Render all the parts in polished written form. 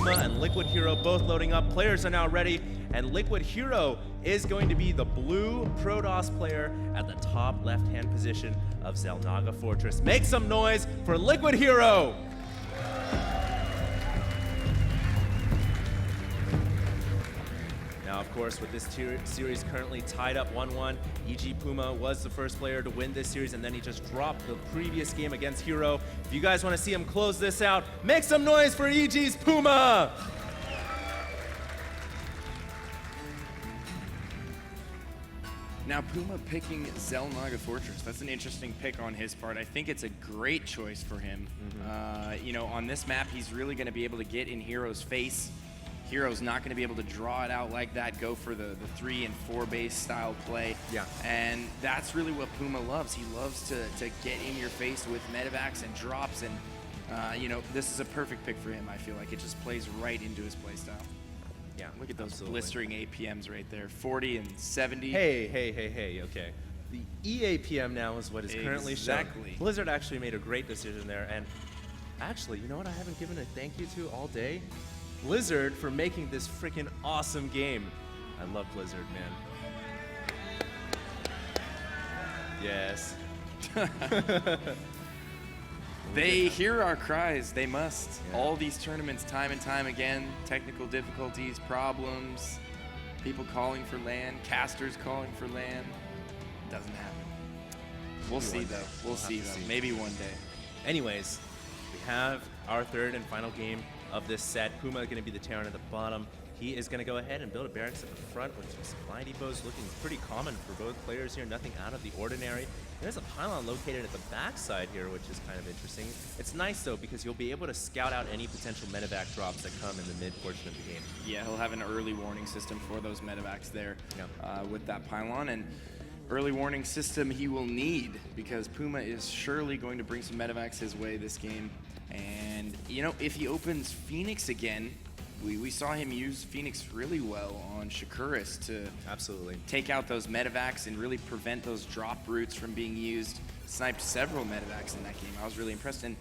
Puma and Liquid HerO both loading up. Players are now ready, and Liquid HerO is going to be the blue Protoss player at the top left-hand position of Xel'Naga Fortress. Make some noise for Liquid HerO! Now, of course, with this series currently tied up 1-1, EG Puma was the first player to win this series, and then he just dropped the previous game against HerO. If you guys want to see him close this out, make some noise for EG's Puma! Now, Puma picking Xel'Naga Fortress, that's an interesting pick on his part. I think it's a great choice for him. You know, on this map, he's really going to be able to get in HerO's face. HerO's not going to be able to draw it out like that, go for the 3 and 4 base style play. Yeah. And that's really what Puma loves. He loves to get in your face with medevacs and drops, and you know, this is a perfect pick for him. I feel like it just plays right into his play style. Yeah, Look at those absolutely. blistering APMs right there, 40 and 70. Hey, okay. The EAPM now is what is currently shown. Exactly. Blizzard actually made a great decision there, and actually, you know what I haven't given a thank you to all day? Blizzard for making this freaking awesome game. I love Blizzard, man. Yes. They hear our cries, they must. Yeah. All these tournaments, time and time again, technical difficulties, problems, people calling for LAN, casters calling for LAN. Doesn't happen. We'll see though. We'll see though. Maybe one day. Anyways, we have our third and final game of this set. Puma is going to be the Terran at the bottom. He is going to go ahead and build a barracks at the front with some supply depots, looking pretty common for both players here. Nothing out of the ordinary. There's a pylon located at the backside here, which is kind of interesting. It's nice though, because you'll be able to scout out any potential medevac drops that come in the mid portion of the game. Yeah, he'll have an early warning system for those medevacs there with that pylon. And early warning system he will need, because Puma is surely going to bring some medevacs his way this game. And, you know, if he opens Phoenix again, we saw him use Phoenix really well on Shakuris to take out those medevacs and really prevent those drop routes from being used. Sniped several medevacs in that game. I was really impressed. And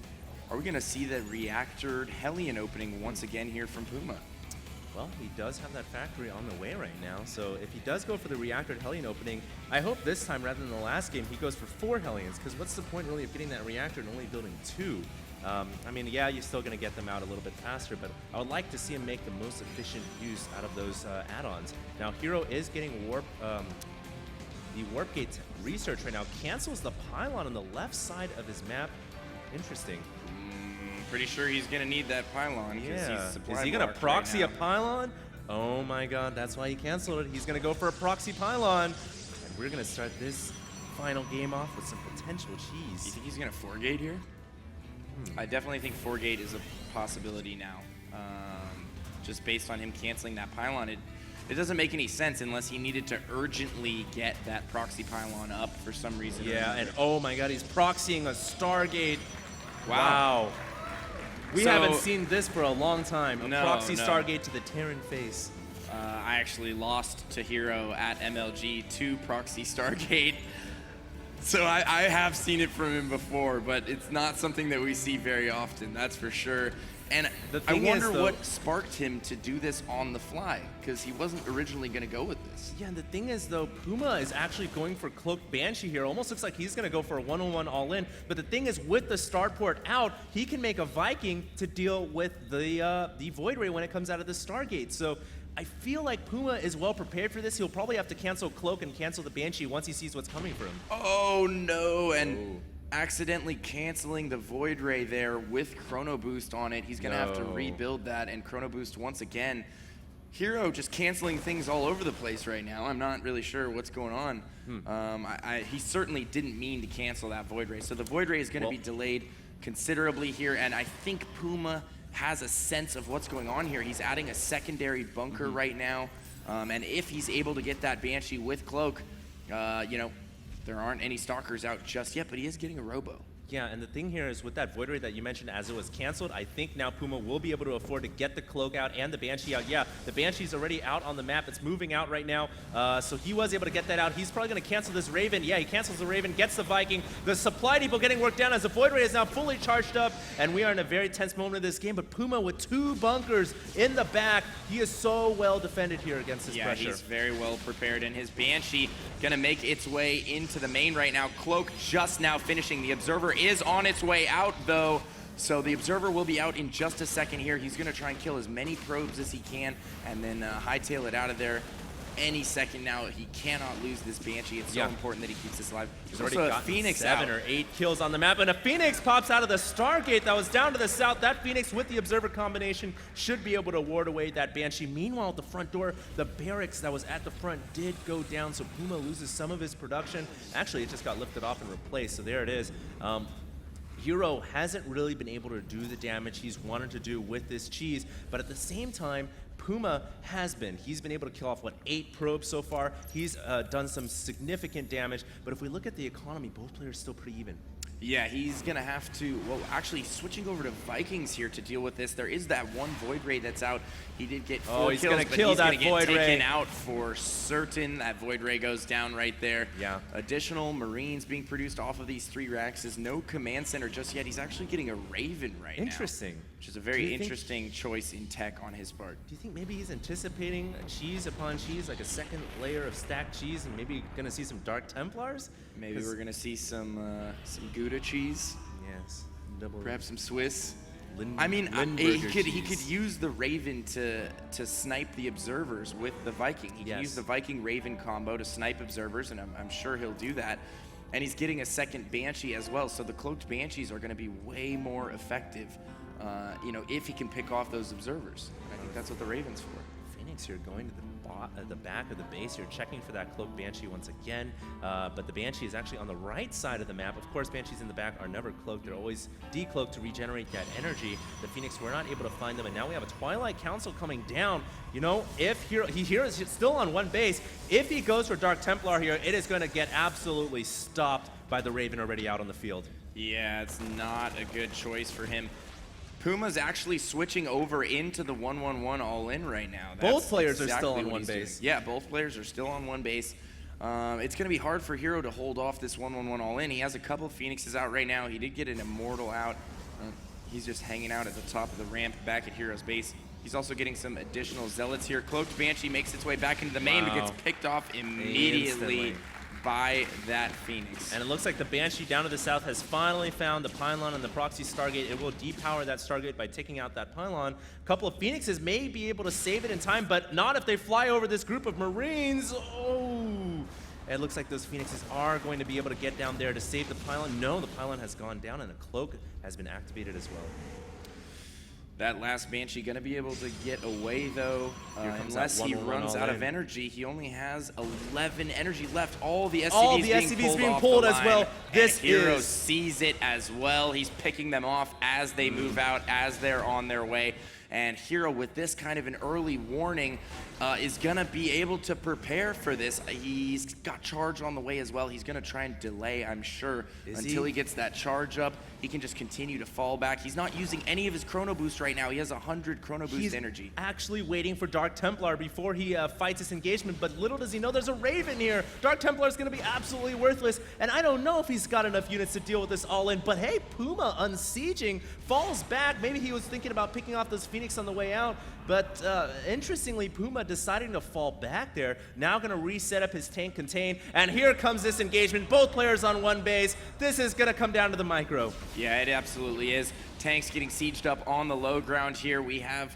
are we going to see the reactored Hellion opening once again here from Puma? Well, he does have that factory on the way right now, so if he does go for the reactored Hellion opening, I hope this time, rather than the last game, he goes for 4 Hellions, because what's the point really of getting that reactor and only building 2? I mean, yeah, you're still going to get them out a little bit faster, but I would like to see him make the most efficient use out of those add-ons. Now, HerO is getting the Warp Gate research right now. Cancels the pylon on the left side of his map. Interesting. Pretty sure he's going to need that pylon. Yeah. He's Is he going to proxy a pylon? Oh my god, that's why he canceled it. He's going to go for a proxy pylon. And we're going to start this final game off with some potential cheese. You think he's going to 4-gate here? I definitely think 4-gate is a possibility now. Just based on him canceling that pylon, it doesn't make any sense unless he needed to urgently get that proxy pylon up for some reason. Yeah, and oh my god, he's proxying a Stargate. Wow. We haven't seen this for a long time. A proxy no. Stargate to the Terran face. I actually lost to HerO at MLG to proxy Stargate. So I have seen it from him before, but it's not something that we see very often, that's for sure. And I wonder what sparked him to do this on the fly, because he wasn't originally going to go with this. Yeah, and the thing is, though, Puma is actually going for Cloaked Banshee here. Almost looks like he's going to go for a 1-on-1 all-in. But the thing is, with the starport out, he can make a Viking to deal with the Void Ray when it comes out of the Stargate. So I feel like Puma is well prepared for this. He'll probably have to cancel Cloak and cancel the Banshee once he sees what's coming for him. Oh, no, and accidentally canceling the Void Ray there with Chrono Boost on it. He's going to have to rebuild that and Chrono Boost once again. HerO just canceling things all over the place right now. I'm not really sure what's going on. He certainly didn't mean to cancel that Void Ray. So the Void Ray is going to be delayed considerably here, and I think Puma has a sense of what's going on here. He's adding a secondary bunker right now, and if he's able to get that Banshee with Cloak, you know, there aren't any Stalkers out just yet, but he is getting a Robo. Yeah, and the thing here is with that Void Ray that you mentioned as it was canceled, I think now Puma will be able to afford to get the Cloak out and the Banshee out. Yeah, the Banshee's already out on the map. It's moving out right now. So he was able to get that out. He's probably going to cancel this Raven. Yeah, he cancels the Raven, gets the Viking. The supply depot getting worked down as the Void Ray is now fully charged up. And we are in a very tense moment of this game. But Puma with 2 bunkers in the back. He is so well defended here against this pressure. Yeah, he's very well prepared. And his Banshee going to make its way into the main right now. Cloak just now finishing. The Observer is on its way out, though. So the Observer will be out in just a second here. He's going to try and kill as many probes as he can and then hightail it out of there any second now. He cannot lose this Banshee. It's so important that he keeps this alive. He's already got Phoenix 7 or 8 kills on the map, and a Phoenix pops out of the Stargate that was down to the south. That Phoenix with the Observer combination should be able to ward away that Banshee. Meanwhile, at the front door, the barracks that was at the front did go down, so Puma loses some of his production. Actually, it just got lifted off and replaced, so there it is. HerO hasn't really been able to do the damage he's wanted to do with this cheese, but at the same time, Puma has been. He's been able to kill off, what, 8 probes so far. He's done some significant damage, but if we look at the economy, both players still pretty even. Yeah, he's going to have to, well, actually switching over to Vikings here to deal with this. There is that one Void Ray that's out. He did get 4 kills, but he's going to get taken out for certain. That Void Ray goes down right there. Yeah. Additional Marines being produced off of these 3 racks. Is no command center just yet. He's actually getting a Raven right now. Interesting. Which is a very interesting choice in tech on his part. Do you think maybe he's anticipating a cheese upon cheese, like a second layer of stacked cheese, and maybe going to see some Dark Templars? Maybe we're going to see some Gouda cheese. Yes. Perhaps some Swiss. I mean, he could use the Raven to snipe the Observers with the Viking. He can use the Viking-Raven combo to snipe Observers, and I'm sure he'll do that. And he's getting a second Banshee as well, so the Cloaked Banshees are going to be way more effective, you know, if he can pick off those Observers. And I think that's what the Raven's for. Phoenix here going to the back of the base here, checking for that Cloaked Banshee once again, but the Banshee is actually on the right side of the map. Of course, Banshees in the back are never cloaked. They're always decloaked to regenerate that energy. The Phoenix were not able to find them, and now we have a Twilight Council coming down. You know, if HerO is still on one base, if he goes for Dark Templar here, it is going to get absolutely stopped by the Raven already out on the field. Yeah, it's not a good choice for him. Puma's actually switching over into the 1-1-1 all-in right now. Both players are still on one base. Yeah, both players are still on one base. It's going to be hard for HerO to hold off this 1-1-1 all-in. He has a couple of Phoenixes out right now. He did get an Immortal out. He's just hanging out at the top of the ramp back at HerO's base. He's also getting some additional Zealots here. Cloaked Banshee makes its way back into the main, but gets picked off immediately by that Phoenix. And it looks like the Banshee down to the south has finally found the pylon and the proxy Stargate. It will depower that Stargate by taking out that pylon. A couple of Phoenixes may be able to save it in time, but not if they fly over this group of Marines. Oh! It looks like those Phoenixes are going to be able to get down there to save the pylon. No, the pylon has gone down and a cloak has been activated as well. That last Banshee going to be able to get away, though, unless he runs out of energy. He only has 11 energy left. All the SCVs being pulled as well. This HerO sees it as well. He's picking them off as they move out, as they're on their way. And HerO, with this kind of an early warning, is going to be able to prepare for this. He's got charge on the way as well. He's going to try and delay, I'm sure, until he gets that charge up. He can just continue to fall back. He's not using any of his Chrono Boost right now. He has 100 Chrono Boost energy. He's actually waiting for Dark Templar before he fights this engagement, but little does he know there's a Raven here. Dark Templar is going to be absolutely worthless, and I don't know if he's got enough units to deal with this all-in, but hey, Puma unsieging, falls back. Maybe he was thinking about picking off those Phoenix on the way out, but interestingly, Puma deciding to fall back there, now going to reset up his tank contain, and here comes this engagement. Both players on one base. This is going to come down to the micro. Yeah, it absolutely is. Tanks getting sieged up on the low ground here. We have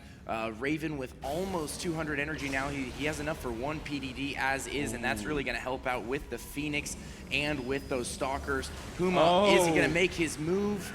Raven with almost 200 energy now. He has enough for 1 PDD as is, and that's really going to help out with the Phoenix and with those Stalkers. Puma, is he going to make his move?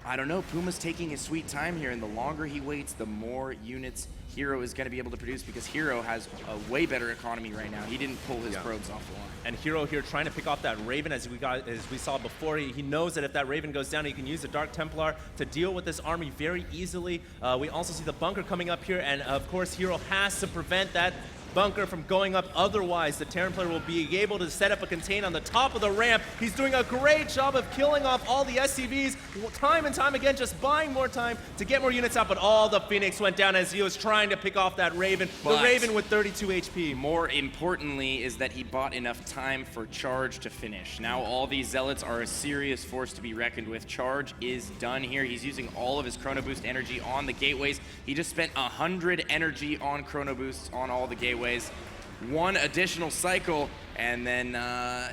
I don't know. Puma's taking his sweet time here, and the longer he waits, the more units HerO is going to be able to produce, because HerO has a way better economy right now. He didn't pull his probes off the line. And HerO here trying to pick off that Raven, as we saw before. He knows that if that Raven goes down, he can use the Dark Templar to deal with this army very easily. We also see the bunker coming up here, and of course HerO has to prevent that bunker from going up. Otherwise, the Terran player will be able to set up a contain on the top of the ramp. He's doing a great job of killing off all the SCVs time and time again, just buying more time to get more units out, but all the Phoenix went down as he was trying to pick off that Raven. The Raven with 32 HP. More importantly is that he bought enough time for Charge to finish. Now all these Zealots are a serious force to be reckoned with. Charge is done here. He's using all of his Chrono Boost energy on the gateways. He just spent 100 energy on Chrono Boosts on all the gateways. One additional cycle, and then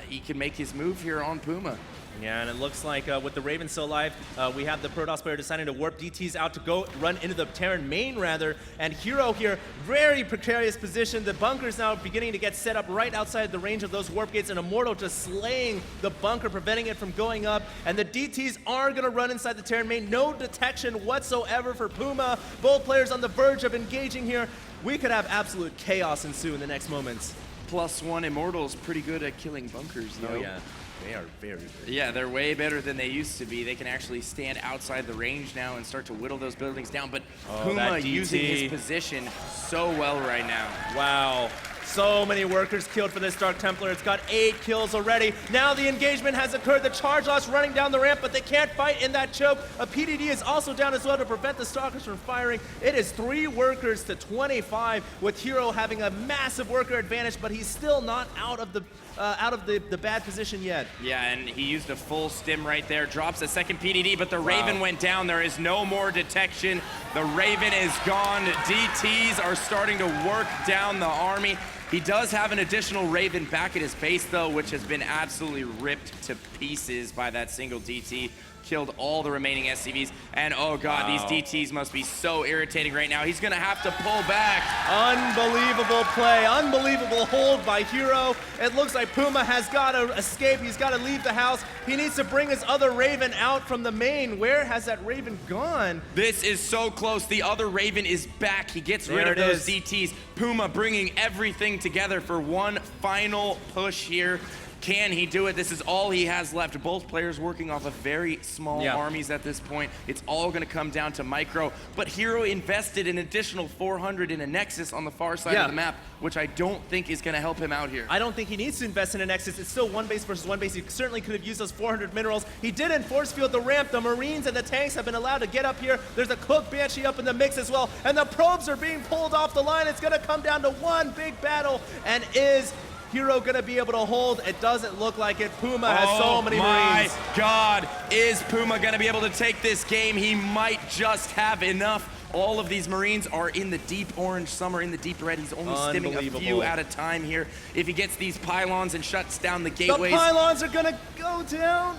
he can make his move here on Puma. Yeah, and it looks like with the Raven still alive, we have the Protoss player deciding to warp DTs out to go run into the Terran main rather, and HerO here, very precarious position. The bunker's now beginning to get set up right outside the range of those warp gates, and Immortal just slaying the bunker, preventing it from going up, and the DTs are gonna run inside the Terran main. No detection whatsoever for Puma. Both players on the verge of engaging here. We could have absolute chaos ensue in the next moments. +1 Immortal's pretty good at killing bunkers, though. Oh yeah. They are very good. Yeah, they're way better than they used to be. They can actually stand outside the range now and start to whittle those buildings down. But Puma using his position so well right now. Wow. So many workers killed for this Dark Templar. It's got 8 kills already. Now the engagement has occurred. The charge loss running down the ramp, but they can't fight in that choke. A PDD is also down as well to prevent the Stalkers from firing. It is 3 workers to 25, with HerO having a massive worker advantage, but he's still not out of the bad position yet. Yeah, and he used a full stim right there. Drops a second PDD, but the Raven went down. There is no more detection. The Raven is gone. DTs are starting to work down the army. He does have an additional Raven back at his base, though, which has been absolutely ripped to pieces by that single DT. Killed all the remaining SCVs, and oh god, these DTs must be so irritating right now. He's gonna have to pull back. Unbelievable play, unbelievable hold by HerO. It looks like Puma has got to escape. He's got to leave the house. He needs to bring his other Raven out from the main. Where has that Raven gone? This is so close. The other Raven is back. He gets rid of those DTs. Puma bringing everything together for one final push here. Can he do it? This is all he has left. Both players working off of very small armies at this point. It's all going to come down to micro. But HerO invested an additional 400 in a Nexus on the far side of the map, which I don't think is going to help him out here. I don't think he needs to invest in a Nexus. It's still one base versus one base. He certainly could have used those 400 minerals. He didn't force field the ramp. The Marines and the tanks have been allowed to get up here. There's a Cook Banshee up in the mix as well. And the probes are being pulled off the line. It's going to come down to one big battle. And is HerO gonna be able to hold? It doesn't look like it. Puma has so many Marines. Oh my god, is Puma gonna be able to take this game? He might just have enough. All of these Marines are in the deep orange, some are in the deep red. He's only stimming a few at a time here. If he gets these pylons and shuts down the gateways. The pylons are gonna go down.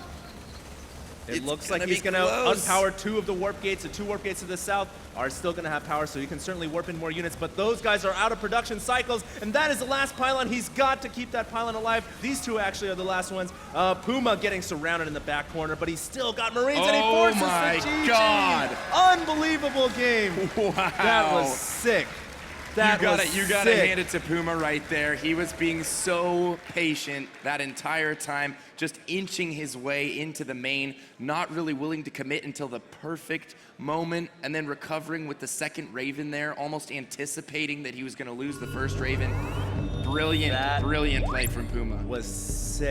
It looks like he's going to unpower 2 of the warp gates. The 2 warp gates to the south are still going to have power, so you can certainly warp in more units, but those guys are out of production cycles, and that is the last pylon. He's got to keep that pylon alive. These 2 actually are the last ones. Puma getting surrounded in the back corner, but he's still got Marines, and he forces the GG. God. Unbelievable game. Wow. That was sick. You gotta hand it to Puma right there. He was being so patient that entire time, just inching his way into the main, not really willing to commit until the perfect moment, and then recovering with the second Raven there, almost anticipating that he was gonna lose the first Raven. Brilliant, brilliant play from Puma. Was sick.